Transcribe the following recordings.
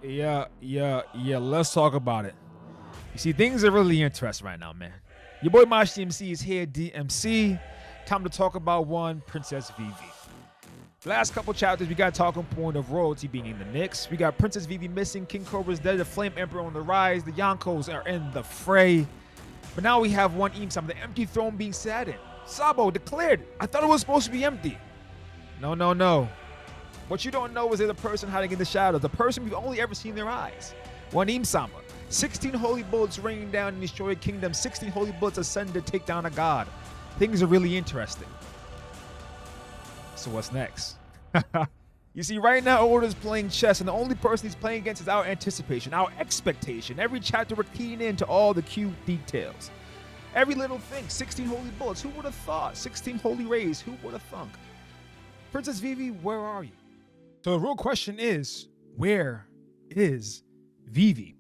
Yeah. Let's talk about it. You see, things are really interesting right now, man. Your boy MoashDMC is here, DMC. Time to talk about one Princess Vivi. The last couple chapters, we got talking point of royalty being in the mix. We got Princess Vivi missing, King Cobra's dead, the Flame Emperor on the rise, the Yonkos are in the fray. But now we have one Imsam, the empty throne being sat in. Sabo declared, I thought it was supposed to be empty. No. What you don't know is there's a person hiding in the shadows, the person we've only ever seen their eyes. One Imsama. 16 holy bullets raining down and destroy a kingdom. 16 holy bullets ascend to take down a god. Things are really interesting. So what's next? You see, right now, Oda's playing chess, and the only person he's playing against is our anticipation, our expectation. Every chapter, we're keying into all the cute details. Every little thing. 16 holy bullets. Who would have thought? 16 holy rays. Who would have thunk? Princess Vivi, where are you? So the real question is, where is Vivi?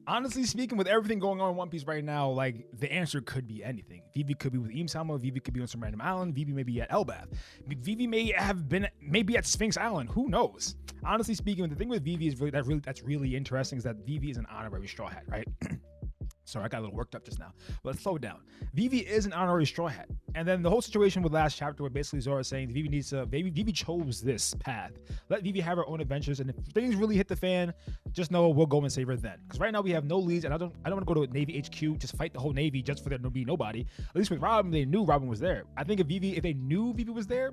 Honestly speaking, with everything going on in One Piece right now, like, the answer could be anything. Vivi could be with Imsama. Vivi could be on some random island. Vivi may be at Elbath. Vivi may have been maybe at Sphinx Island. Who knows? Honestly speaking, the thing with Vivi is that's really interesting is that Vivi is an honorary Straw Hat, right? Sorry, I got a little worked up just now. But let's slow down. Vivi is an honorary Straw Hat. And then the whole situation with last chapter where basically Zoro is saying Vivi chose this path. Let Vivi have her own adventures. And if things really hit the fan, just know we'll go and save her then. Because right now we have no leads, and I don't want to go to Navy HQ, just fight the whole Navy just for there to be nobody. At least with Robin, they knew Robin was there. I think if they knew Vivi was there,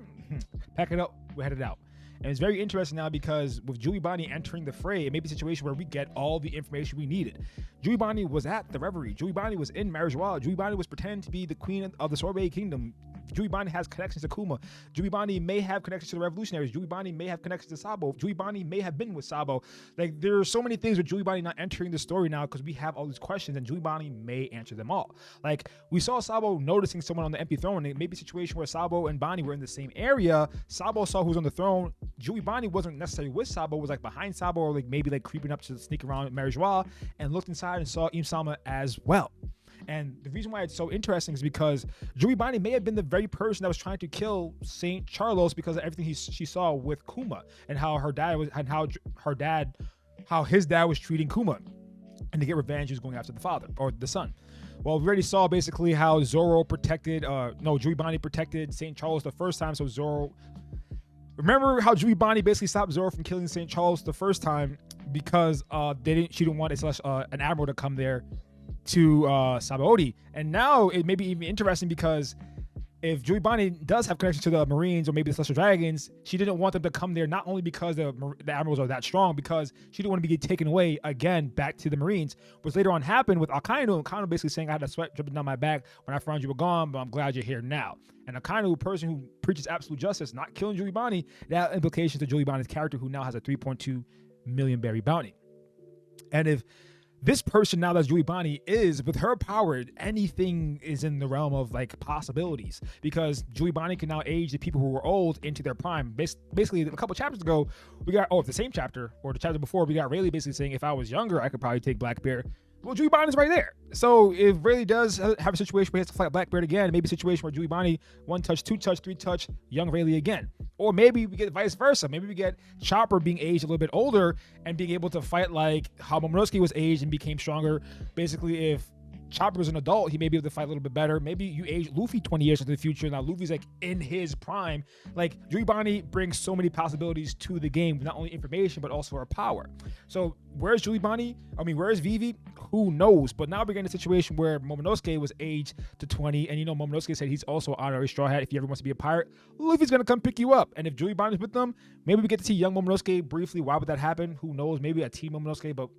pack it up, we're headed out. And it's very interesting now because with Jewelry Bonney entering the fray, it may be a situation where we get all the information we needed. Jewelry Bonney was at the Reverie. Jewelry Bonney was in Marijuana. Jewelry Bonney was pretending to be the queen of the Sorbet Kingdom. Jewelry Bonney has connections to Kuma. Jewelry Bonney may have connections to the Revolutionaries. Jewelry Bonney may have connections to Sabo. Jewelry Bonney may have been with Sabo. Like, there are so many things with Jewelry Bonney not entering the story now because we have all these questions, and Jewelry Bonney may answer them all. Like, we saw Sabo noticing someone on the empty throne. It may be a situation where Sabo and Bonney were in the same area. Sabo saw who was on the throne. Jewelry Bonney wasn't necessarily with Sabo, was like behind Sabo, or like maybe like creeping up to sneak around Marijuana, and looked inside and saw Imsama as well. And the reason why it's so interesting is because Jewelry Bonney may have been the very person that was trying to kill Saint Charles because of everything she saw with Kuma and how her dad was, and how his dad was treating Kuma, and to get revenge, he was going after the father or the son. Well, we already saw basically how Zoro Jewelry Bonney protected Saint Charles the first time. So Zoro, remember how Jewelry Bonney basically stopped Zoro from killing Saint Charles the first time because she didn't want an admiral to come there to Sabaody. And now it may be even interesting because if Jewelry Bonney does have connection to the Marines or maybe the Celestial Dragons, she didn't want them to come there, not only because the admirals are that strong, because she didn't want to be taken away again back to the Marines, which later on happened with Akainu. Akainu basically saying, I had a sweat dripping down my back when I found you were gone, but I'm glad you're here now. And Akainu, a person who preaches absolute justice, not killing Jewelry Bonney, that implications to Jewelry Bonney's character, who now has a 3.2 million berry bounty. And if this person now that's Jewelry Bonney is, with her power, anything is in the realm of like possibilities, because Jewelry Bonney can now age the people who were old into their prime. Basically, a couple chapters ago, the same chapter or the chapter before, we got Rayleigh basically saying, if I was younger, I could probably take Blackbeard. Well, Jewelry Bonney's right there. So if Rayleigh does have a situation where he has to fight Blackbeard again, maybe a situation where Jewelry Bonney 1 touch, 2 touch, 3 touch, young Rayleigh again. Or maybe we get vice versa. Maybe we get Chopper being aged a little bit older and being able to fight like how Momonosuke was aged and became stronger. Basically, if Chopper was an adult, he may be able to fight a little bit better. Maybe you age Luffy 20 years into the future. Now Luffy's like in his prime. Like, Jewelry Bonney brings so many possibilities to the game, not only information, but also her power. So where's Jewelry Bonney? Where's Vivi? Who knows? But now we're getting a situation where Momonosuke was aged to 20. And Momonosuke said he's also an honorary Straw Hat. If he ever wants to be a pirate, Luffy's going to come pick you up. And if Jewelry Bonney's with them, maybe we get to see young Momonosuke briefly. Why would that happen? Who knows? Maybe a team Momonosuke. But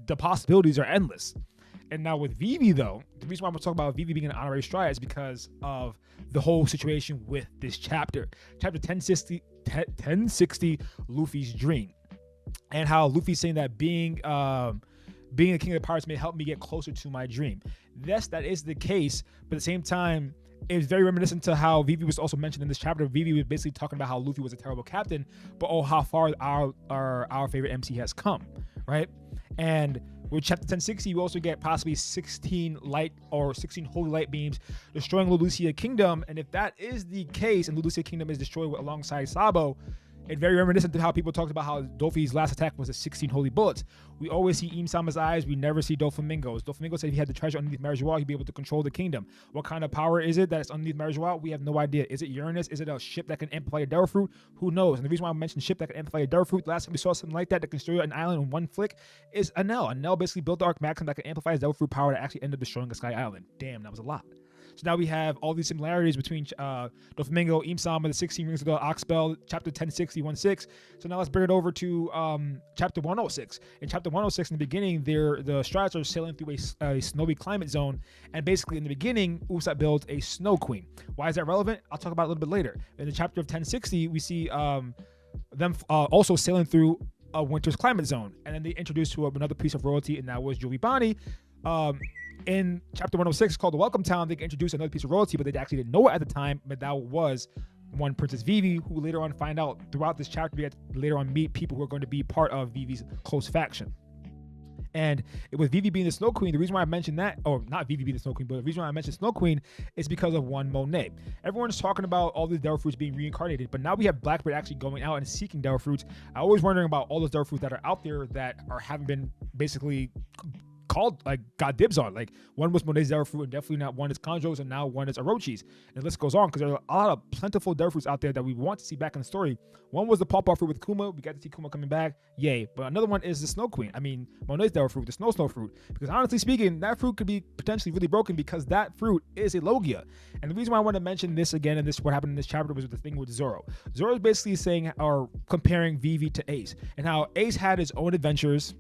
the possibilities are endless. And now with Vivi, though, the reason why I'm going to talk about Vivi being an honorary Straw Hat is because of the whole situation with this chapter. Chapter 1060, Luffy's dream. And how Luffy's saying that being a king of the pirates may help me get closer to my dream. Yes, that is the case, but at the same time, it's very reminiscent to how Vivi was also mentioned in this chapter. Vivi was basically talking about how Luffy was a terrible captain, but how far our favorite MC has come, right? And with chapter 1060, you also get possibly 16 holy light beams destroying Lucia Kingdom. And if that is the case, and Lucia Kingdom is destroyed alongside Sabo, It's very reminiscent to how people talked about how Dofi's last attack was the 16 holy bullets. We always see Im-sama's eyes. We never see Doflamingo's. Doflamingo said if he had the treasure underneath Marijois, he'd be able to control the kingdom. What kind of power is it that's underneath Marijois? We have no idea. Is it Uranus? Is it a ship that can amplify a Devil Fruit? Who knows? And the reason why I mentioned ship that can amplify a Devil Fruit, the last time we saw something like that can destroy an island in one flick, is Enel. Enel basically built the Arc Maxim that can amplify his Devil Fruit power to actually end up destroying a Sky Island. Damn, that was a lot. So now we have all these similarities between Doflamingo, Im-sama, the 16 Rings of the Oxbell, chapter 1060-16. So now let's bring it over to chapter 106. In chapter 106, in the beginning, the Strats are sailing through a snowy climate zone. And basically, in the beginning, Usopp builds a Snow Queen. Why is that relevant? I'll talk about it a little bit later. In the chapter of 1060, we see them also sailing through a winter's climate zone. And then they introduced to another piece of royalty, and that was Jewelry Bonney. In chapter 106, called the Welcome Town, they introduced another piece of royalty, but they actually didn't know it at the time, but that was one Princess Vivi, who later on find out throughout this chapter, we had to later on meet people who are going to be part of Vivi's close faction. And with Vivi being the Snow Queen, the reason why I mentioned that, or not Vivi being the Snow Queen, but the reason why I mentioned Snow Queen is because of one Monet. Everyone's talking about all the Devil Fruits being reincarnated, but now we have Blackbeard actually going out and seeking Devil Fruits. I was wondering about all those Devil Fruits that are out there that haven't been basically called, like, got dibs on. Like, one was Monet's Devil Fruit, and definitely not one is Kanjo's, and now one is Orochi's. And the list goes on, because there are a lot of plentiful Devil Fruits out there that we want to see back in the story. One was the Pawpaw Fruit with Kuma. We got to see Kuma coming back. Yay. But another one is the Snow Queen. I mean, Monet's Devil Fruit, the Snow Fruit. Because honestly speaking, that fruit could be potentially really broken because that fruit is a Logia. And the reason why I want to mention this again, and this what happened in this chapter, was with the thing with Zoro. Zoro is basically saying, or comparing Vivi to Ace, and how Ace had his own adventures,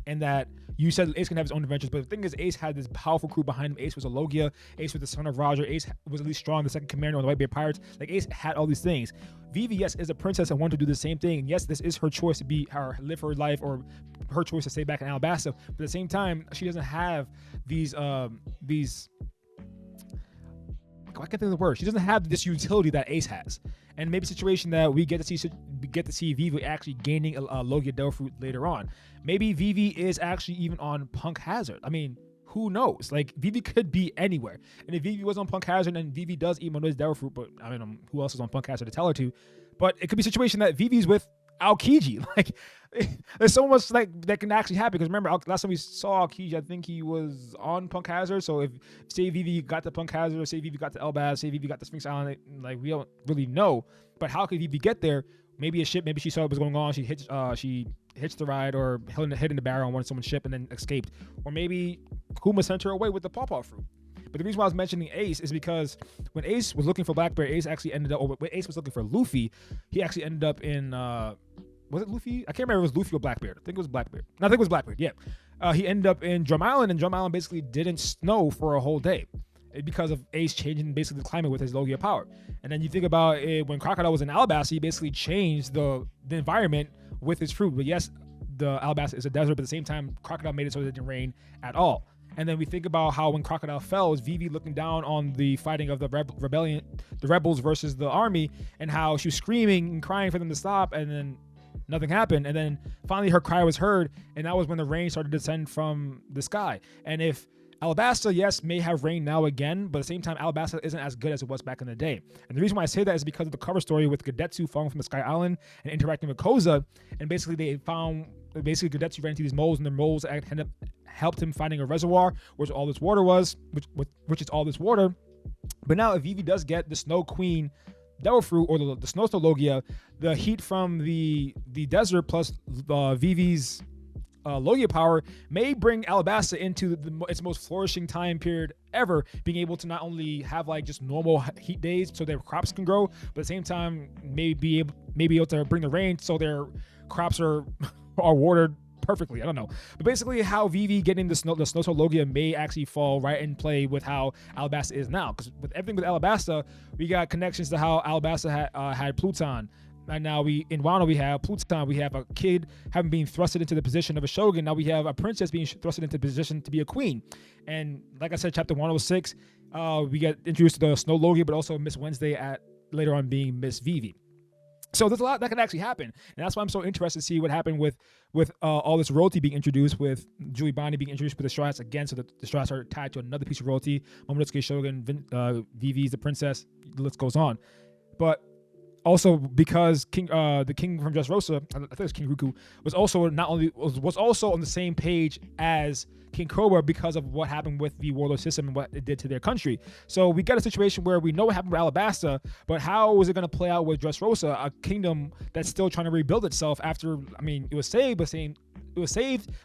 and that you said Ace can have his own adventures, but the thing is, Ace had this powerful crew behind him. Ace was a Logia. Ace was the son of Roger. Ace was at least strong, the second commander on the Whitebeard Pirates. Like, Ace had all these things. Vivi, yes, is a princess and wanted to do the same thing. And yes, this is her choice to be her, live her life, or her choice to stay back in Alabasta. But at the same time, she doesn't have these I can't think of the word. She doesn't have this utility that Ace has, and maybe a situation that we get to see Vivi actually gaining a Logia Devil Fruit later on. Maybe Vivi is actually even on Punk Hazard. I mean, who knows? Like, Vivi could be anywhere, and if Vivi was on Punk Hazard, and Vivi does eat Mono's Devil Fruit, but I mean, who else is on Punk Hazard to tell her to? But it could be a situation that Vivi's with Aokiji. Like, there's so much like that can actually happen, because remember, last time we saw Aokiji, I think he was on Punk Hazard. So if, say, Vivi got to Punk Hazard, or say Vivi got to Elbaz, say Vivi got to Sphinx Island, like, we don't really know. But how could Vivi get there? Maybe a ship, maybe she saw what was going on, she hitched the ride, or hid in the barrel on someone's ship and then escaped. Or maybe Kuma sent her away with the Pawpaw Fruit. But the reason why I was mentioning Ace is because when Ace was looking for Blackbeard, Ace actually ended up, or when Ace was looking for Luffy, he actually ended up in, was it Luffy? I can't remember if it was Luffy or Blackbeard. I think it was Blackbeard. No, I think it was Blackbeard, yeah. He ended up in Drum Island, and Drum Island basically didn't snow for a whole day because of Ace changing basically the climate with his Logia power. And then you think about it, when Crocodile was in Alabasta, he basically changed the environment with his fruit. But yes, the Alabasta is a desert, but at the same time, Crocodile made it so it didn't rain at all. And then we think about how when Crocodile fell, it was Vivi looking down on the fighting of the rebels versus the army, and how she was screaming and crying for them to stop, and then nothing happened. And then finally her cry was heard, and that was when the rain started to descend from the sky. And if Alabasta, yes, may have rain now again, but at the same time, Alabasta isn't as good as it was back in the day. And the reason why I say that is because of the cover story with Gedetsu falling from the Sky Island and interacting with Koza, and basically Gedetsu ran into these moles, and the moles helped him finding a reservoir, which all this water was, which is all this water. But now if Vivi does get the Snow Queen Devil Fruit, or the Snow Logia, the heat from the desert plus Vivi's Logia power may bring Alabasta into its most flourishing time period ever, being able to not only have like just normal heat days so their crops can grow, but at the same time may be able to bring the rain so their crops are watered perfectly. I don't know, but basically how Vivi getting the Snow Logia may actually fall right in play with how Alabasta is now, because with everything with Alabasta, we got connections to how Alabasta had Pluton. And now in Wano we have Pluton, we have a kid having been thrusted into the position of a shogun. Now we have a princess being thrusted into the position to be a queen. And like I said, chapter 106, we get introduced to the Snow Logia, but also Miss Wednesday later on being Miss Vivi. So there's a lot that can actually happen, and that's why I'm so interested to see what happened with all this royalty being introduced, with Jewelry Bonney being introduced with the Strats again. So the Strats are tied to another piece of royalty. Momonosuke Shogun, Vivi's the princess. The list goes on, but Also, because the king from Dressrosa, I think it's King Ruku, was also was also on the same page as King Cobra because of what happened with the warlord system and what it did to their country. So we got a situation where we know what happened with Alabasta, but how is it going to play out with Dressrosa, a kingdom that's still trying to rebuild itself after, I mean, it was saved,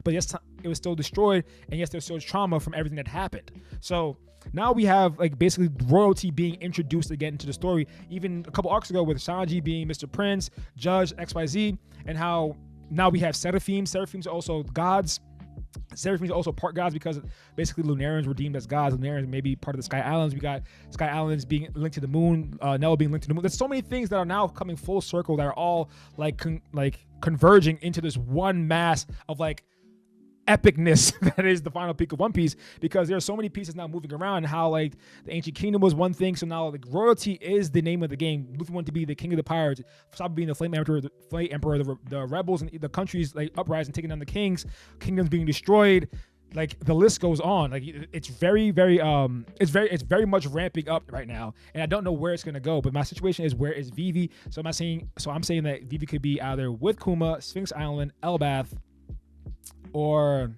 but yes, it was still destroyed, and yes, there's still trauma from everything that happened. So now we have like basically royalty being introduced again into the story, even a couple arcs ago with Sanji being Mr. Prince, Judge, XYZ, and how now we have Seraphims. Seraphims are also gods. Seraphims are also part gods because basically Lunarians were deemed as gods. Lunarians may be part of the Sky Islands. We got Sky Islands being linked to the moon, Nella being linked to the moon. There's so many things that are now coming full circle that are all like converging into this one mass of like epicness that is the final peak of One Piece, because there are so many pieces now moving around. How like the ancient kingdom was one thing, so now like royalty is the name of the game. Luffy wanted to be the king of the pirates, Sabo being the flame emperor, the rebels and the countries like uprising, taking down the kingdoms being destroyed. Like the list goes on. Like it's very much ramping up right now, and I don't know where it's gonna go. But my situation is, where is Vivi? I'm saying that Vivi could be either with Kuma, Sphinx Island, Elbath, or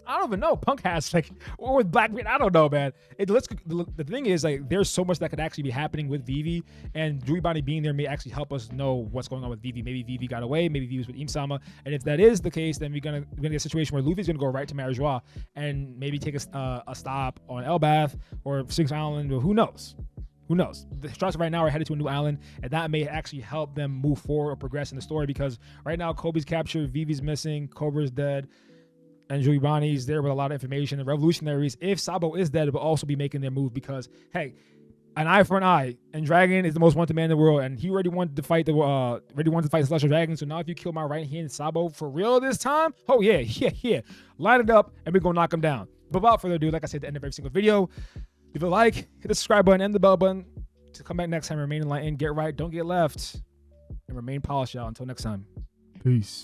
I don't even know. Punk has like, or with Blackbeard. I don't know, man. The thing is, like, there's so much that could actually be happening with Vivi, and Jewelry Bonney being there may actually help us know what's going on with Vivi. Maybe Vivi got away. Maybe Vivi was with Im-sama. And if that is the case, then we're gonna get a situation where Luffy's gonna go right to Marijois and maybe take a stop on Elbath or Sphinx Island. Or who knows? Who knows? The Strauss right now are headed to a new island, and that may actually help them move forward or progress in the story, because right now Kobe's captured, Vivi's missing, Cobra's dead, and Jewelry Bonney's there with a lot of information. The revolutionaries, if Sabo is dead, will also be making their move, because, hey, an eye for an eye, and Dragon is the most wanted man in the world, and he already wanted to fight the Celestial Dragon. So now if you kill my right hand Sabo for real this time, oh yeah, line it up, and we're gonna knock him down. But without further ado, like I said at the end of every single video, leave a like, hit the subscribe button and the bell button to come back next time. Remain enlightened, get right, don't get left, and remain polished, y'all. Until next time, peace.